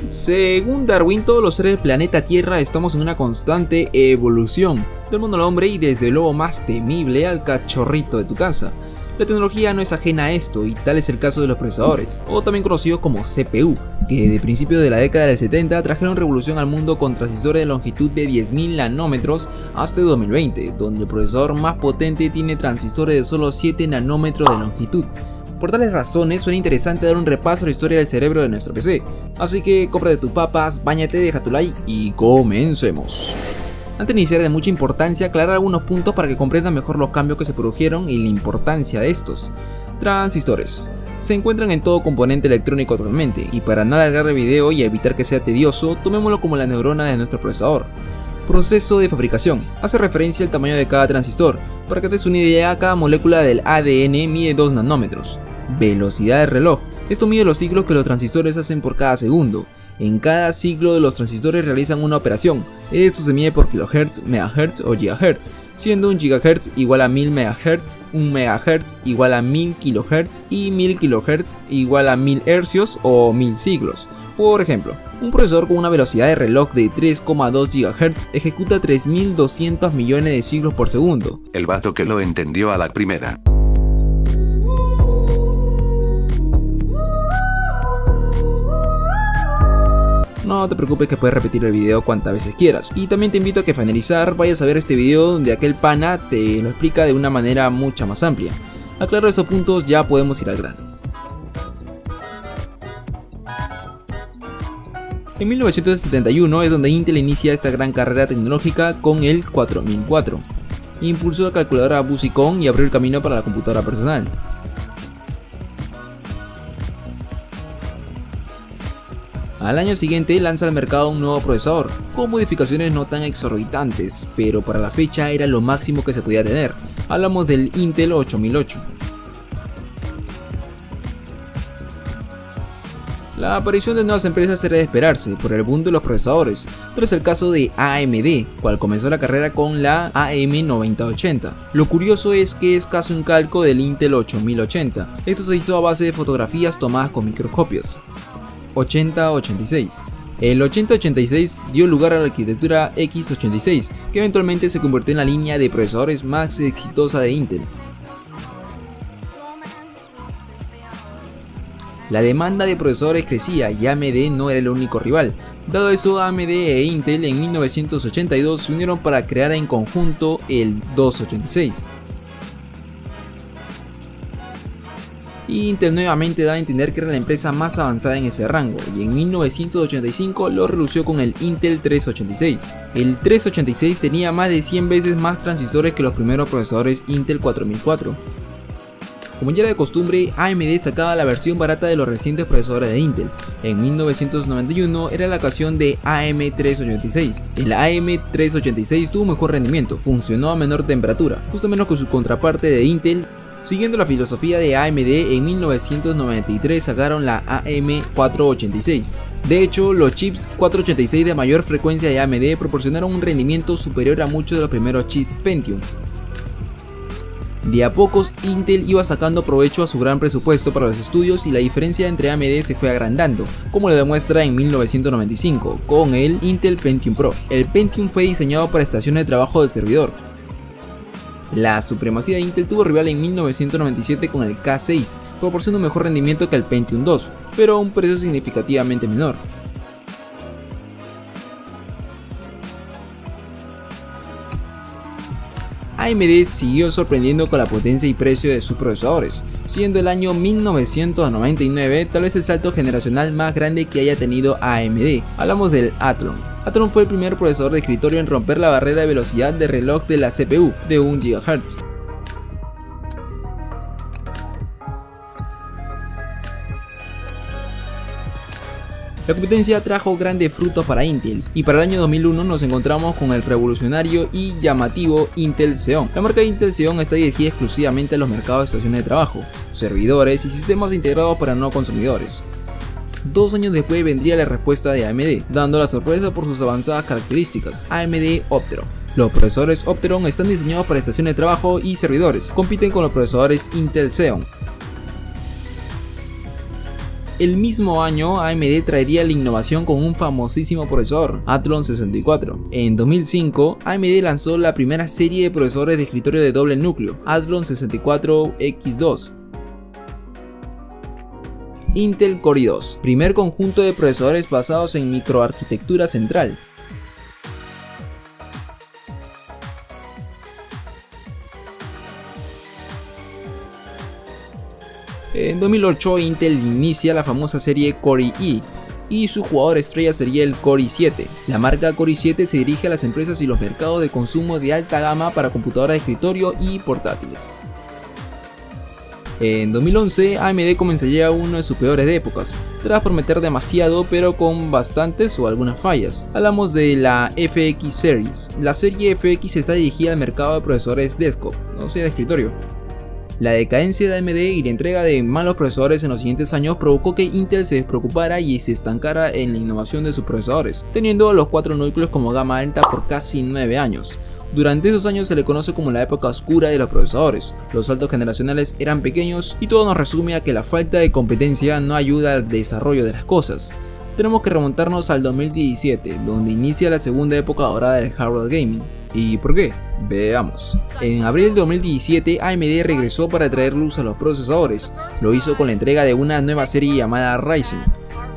Según Darwin, todos los seres del planeta Tierra estamos en una constante evolución, del mono al hombre y desde el lobo más temible al cachorrito de tu casa. La tecnología no es ajena a esto y tal es el caso de los procesadores, o también conocidos como CPU, que de principios de la década del 70 trajeron revolución al mundo con transistores de longitud de 10.000 nanómetros hasta el 2020, donde el procesador más potente tiene transistores de solo 7 nanómetros de longitud. Por tales razones suena interesante dar un repaso a la historia del cerebro de nuestro PC, así que cómprate tus papas, báñate, deja tu like y comencemos. Antes de iniciar, de mucha importancia aclarar algunos puntos para que comprendan mejor los cambios que se produjeron y la importancia de estos. Transistores se encuentran en todo componente electrónico actualmente, y para no alargar el video y evitar que sea tedioso, tomémoslo como la neurona de nuestro procesador. Proceso de fabricación hace referencia al tamaño de cada transistor. Para que te des una idea, cada molécula del ADN mide 2 nanómetros. Velocidad de reloj. Esto mide los ciclos que los transistores hacen por cada segundo. En cada ciclo de los transistores realizan una operación. Esto se mide por kilohertz, megahertz o gigahertz, siendo un gigahertz igual a 1000 megahertz, un megahertz igual a 1000 kilohertz y 1000 kilohertz igual a 1000 hercios o 1000 siglos. Por ejemplo, un procesador con una velocidad de reloj de 3,2 GHz ejecuta 3200 millones de ciclos por segundo. El vato que lo entendió a la primera. No te preocupes que puedes repetir el video cuantas veces quieras. Y también te invito a que al finalizar vayas a ver este video donde aquel pana te lo explica de una manera mucha más amplia. Aclaro estos puntos, ya podemos ir al grano. En 1971 es donde Intel inicia esta gran carrera tecnológica con el 4004. Impulsó la calculadora Busicon y abrió el camino para la computadora personal. Al año siguiente lanza al mercado un nuevo procesador, con modificaciones no tan exorbitantes, pero para la fecha era lo máximo que se podía tener. Hablamos del Intel 8008. La aparición de nuevas empresas era de esperarse por el boom de los procesadores, pero es el caso de AMD, cual comenzó la carrera con la AM9080. Lo curioso es que es casi un calco del Intel 8080. Esto se hizo a base de fotografías tomadas con microscopios. 8086. El 8086 dio lugar a la arquitectura x86, que eventualmente se convirtió en la línea de procesadores más exitosa de Intel. La demanda de procesadores crecía y AMD no era el único rival. Dado eso, AMD e Intel en 1982 se unieron para crear en conjunto el 286. Intel nuevamente da a entender que era la empresa más avanzada en ese rango, y en 1985 lo relució con el Intel 386. El 386 tenía más de 100 veces más transistores que los primeros procesadores Intel 4004. Como ya era de costumbre, AMD sacaba la versión barata de los recientes procesadores de Intel. En 1991 era la ocasión de AM386. El AM386 tuvo mejor rendimiento, funcionó a menor temperatura, justo menos que su contraparte de Intel. Siguiendo la filosofía de AMD, en 1993 sacaron la AM486. De hecho, los chips 486 de mayor frecuencia de AMD proporcionaron un rendimiento superior a muchos de los primeros chips Pentium. De a pocos, Intel iba sacando provecho a su gran presupuesto para los estudios y la diferencia entre AMD se fue agrandando, como lo demuestra en 1995 con el Intel Pentium Pro. El Pentium fue diseñado para estaciones de trabajo del servidor. La supremacía de Intel tuvo rival en 1997 con el K6, proporcionando un mejor rendimiento que el Pentium 2, pero a un precio significativamente menor. AMD siguió sorprendiendo con la potencia y precio de sus procesadores, siendo el año 1999 tal vez el salto generacional más grande que haya tenido AMD. Hablamos del Athlon. Athlon fue el primer procesador de escritorio en romper la barrera de velocidad de reloj de la CPU de 1 GHz. La competencia trajo grandes frutos para Intel, y para el año 2001 nos encontramos con el revolucionario y llamativo Intel Xeon. La marca Intel Xeon está dirigida exclusivamente a los mercados de estaciones de trabajo, servidores y sistemas integrados para no consumidores. 2 años después vendría la respuesta de AMD, dando la sorpresa por sus avanzadas características, AMD Opteron. Los procesadores Opteron están diseñados para estaciones de trabajo y servidores, compiten con los procesadores Intel Xeon. El mismo año, AMD traería la innovación con un famosísimo procesador, Athlon 64. En 2005, AMD lanzó la primera serie de procesadores de escritorio de doble núcleo, Athlon 64X2. Intel Core i2, primer conjunto de procesadores basados en microarquitectura central. En 2008 Intel inicia la famosa serie Core i y su jugador estrella sería el Core i7. La marca Core i7 se dirige a las empresas y los mercados de consumo de alta gama para computadoras de escritorio y portátiles. En 2011 AMD comenzaría una de sus peores épocas, tras prometer demasiado pero con bastantes o algunas fallas. Hablamos de la FX Series. La serie FX está dirigida al mercado de procesadores desktop, no sea de escritorio. La decadencia de AMD y la entrega de malos procesadores en los siguientes años provocó que Intel se despreocupara y se estancara en la innovación de sus procesadores, teniendo los 4 núcleos como gama alta por casi 9 años. Durante esos años se le conoce como la época oscura de los procesadores. Los saltos generacionales eran pequeños y todo nos resume a que la falta de competencia no ayuda al desarrollo de las cosas. Tenemos que remontarnos al 2017, donde inicia la segunda época dorada del hardware gaming. ¿Y por qué? Veamos. En abril de 2017 AMD regresó para traer luz a los procesadores. Lo hizo con la entrega de una nueva serie llamada Ryzen.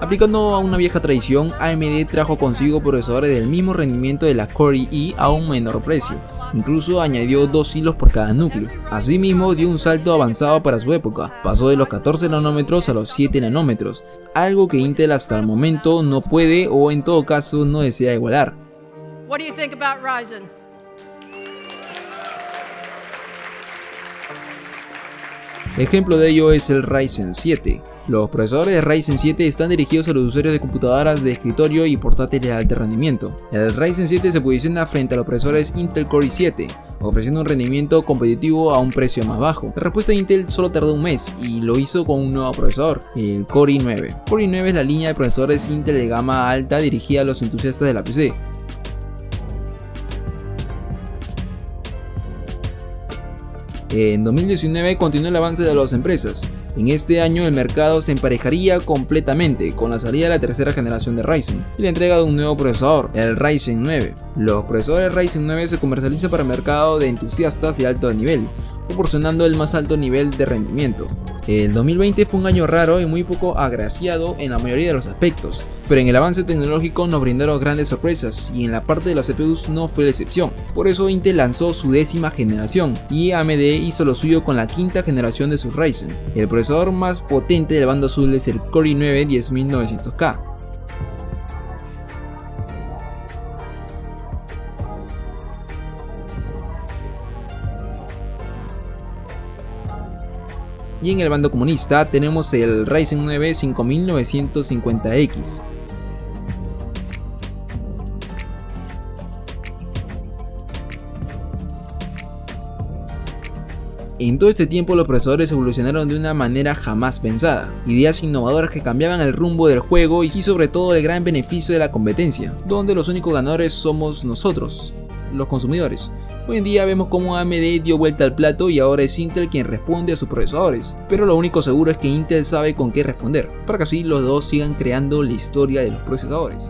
Aplicando a una vieja tradición, AMD trajo consigo procesadores del mismo rendimiento de la Core i a un menor precio. Incluso añadió 2 hilos por cada núcleo. Asimismo dio un salto avanzado para su época. Pasó de los 14 nanómetros a los 7 nanómetros, algo que Intel hasta el momento no puede o en todo caso no desea igualar. What do you think about Ryzen? Ejemplo de ello es el Ryzen 7. Los procesadores de Ryzen 7 están dirigidos a los usuarios de computadoras de escritorio y portátiles de alto rendimiento. El Ryzen 7 se posiciona frente a los procesadores Intel Core i7, ofreciendo un rendimiento competitivo a un precio más bajo. La respuesta de Intel solo tardó un mes y lo hizo con un nuevo procesador, el Core i9. Core i9 es la línea de procesadores Intel de gama alta dirigida a los entusiastas de la PC. En 2019 continuó el avance de las empresas. En este año el mercado se emparejaría completamente con la salida de la tercera generación de Ryzen y la entrega de un nuevo procesador, el Ryzen 9. Los procesadores Ryzen 9 se comercializan para el mercado de entusiastas de alto nivel, proporcionando el más alto nivel de rendimiento. El 2020 fue un año raro y muy poco agraciado en la mayoría de los aspectos, pero en el avance tecnológico nos brindaron grandes sorpresas y en la parte de las CPUs no fue la excepción. Por eso Intel lanzó su 10ª generación y AMD hizo lo suyo con la 5ª generación de su Ryzen. El procesador más potente del bando azul es el Core i9 10900K. Y en el bando comunista tenemos el Ryzen 9 5950X. En todo este tiempo los procesadores evolucionaron de una manera jamás pensada, ideas innovadoras que cambiaban el rumbo del juego y sobre todo el gran beneficio de la competencia, donde los únicos ganadores somos nosotros, los consumidores. Hoy en día vemos cómo AMD dio vuelta al plato y ahora es Intel quien responde a sus procesadores, pero lo único seguro es que Intel sabe con qué responder, para que así los dos sigan creando la historia de los procesadores.